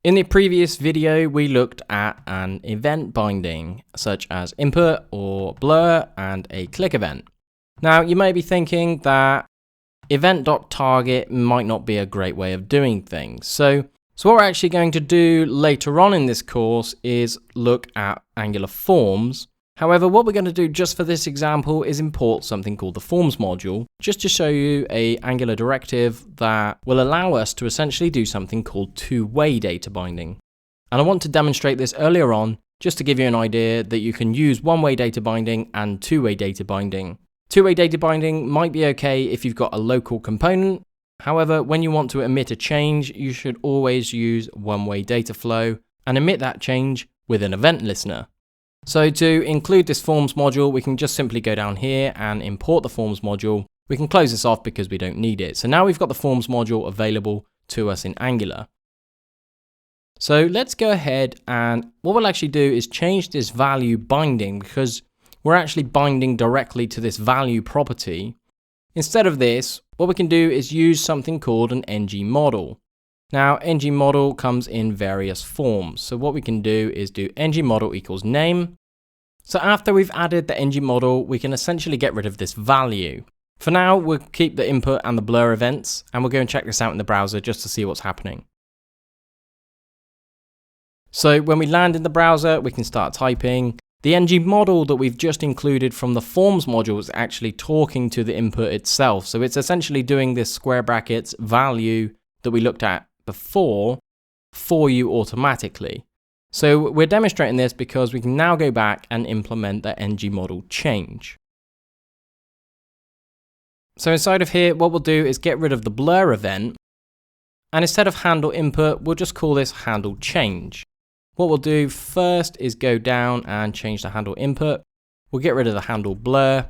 In the previous video, we looked at an event binding, such as input or blur and a click event. Now, you may be thinking that event.target might not be a great way of doing things. So what we're actually going to do later on in this course is look at Angular Forms. However, what we're going to do just for this example is import something called the Forms module, just to show you an Angular directive that will allow us to essentially do something called two-way data binding. And I want to demonstrate this earlier on, just to give you an idea that you can use one-way data binding and two-way data binding. Two-way data binding might be okay if you've got a local component. However, when you want to emit a change, you should always use one-way data flow and emit that change with an event listener. So to include this Forms module, we can just simply go down here and import the Forms module. We can close this off because we don't need it. So now we've got the Forms module available to us in Angular. So let's go ahead, and what we'll actually do is change this value binding, because we're actually binding directly to this value property. Instead of this, what we can do is use something called an ng model. Now, ng model comes in various forms. So what we can do is do ng model equals name. So after we've added the ng model, we can essentially get rid of this value. For now, we'll keep the input and the blur events, and we'll go and check this out in the browser just to see what's happening. So when we land in the browser, we can start typing. The ng model that we've just included from the Forms module is actually talking to the input itself. So it's essentially doing this square brackets value that we looked at before for you automatically. So we're demonstrating this because we can now go back and implement the ng model change. So inside of here, what we'll do is get rid of the blur event, and instead of handle input, we'll just call this handle change. What we'll do first is go down and change the handle input. We'll get rid of the handle blur,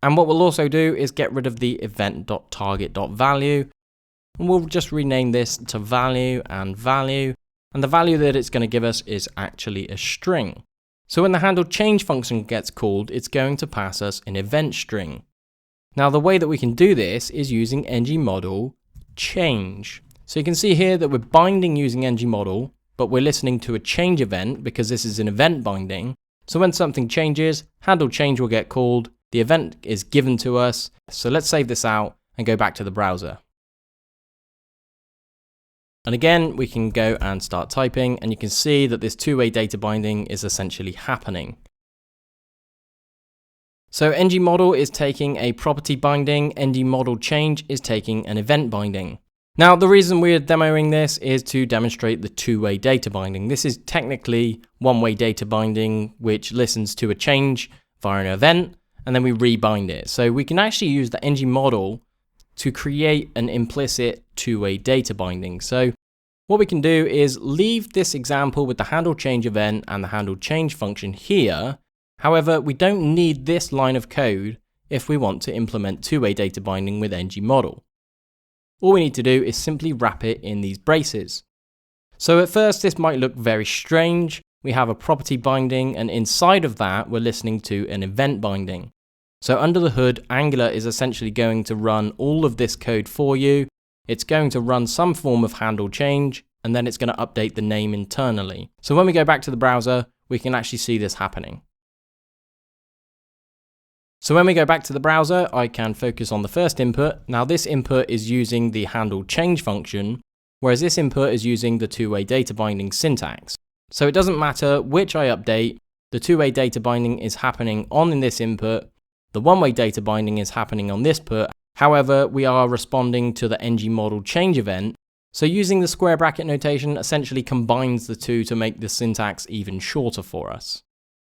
and what we'll also do is get rid of the event.target.value. And we'll just rename this to value, and the value that it's going to give us is actually a string. So when the handle change function gets called, it's going to pass us an event string. Now the way that we can do this is using ng model change. So you can see here that we're binding using ng model, but we're listening to a change event because this is an event binding. So when something changes, handle change will get called, the event is given to us. So let's save this out and go back to the browser. And again, we can go and start typing, and you can see that this two-way data binding is essentially happening. So ng model is taking a property binding, ng model change is taking an event binding. Now, the reason we're demoing this is to demonstrate the two-way data binding. This is technically one-way data binding, which listens to a change via an event, and then we rebind it. So we can actually use the ng model to create an implicit two-way data binding. So what we can do is leave this example with the handle change event and the handle change function here. However, we don't need this line of code if we want to implement two-way data binding with ng model. All we need to do is simply wrap it in these braces. So at first this might look very strange. We have a property binding, and inside of that we're listening to an event binding. So under the hood, Angular is essentially going to run all of this code for you. It's going to run some form of handle change, and then it's going to update the name internally. So when we go back to the browser, we can actually see this happening. So when we go back to the browser, I can focus on the first input. Now this input is using the handle change function, whereas this input is using the two-way data binding syntax. So it doesn't matter which I update, the two-way data binding is happening on this input. The one-way data binding is happening on this put. However, we are responding to the ng model change event. So using the square bracket notation essentially combines the two to make the syntax even shorter for us.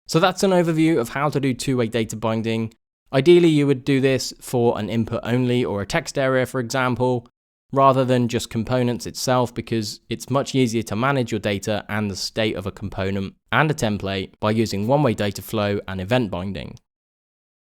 So that's an overview of how to do two-way data binding. Ideally, you would do this for an input only or a text area, for example, rather than just components itself, because it's much easier to manage your data and the state of a component and a template by using one-way data flow and event binding.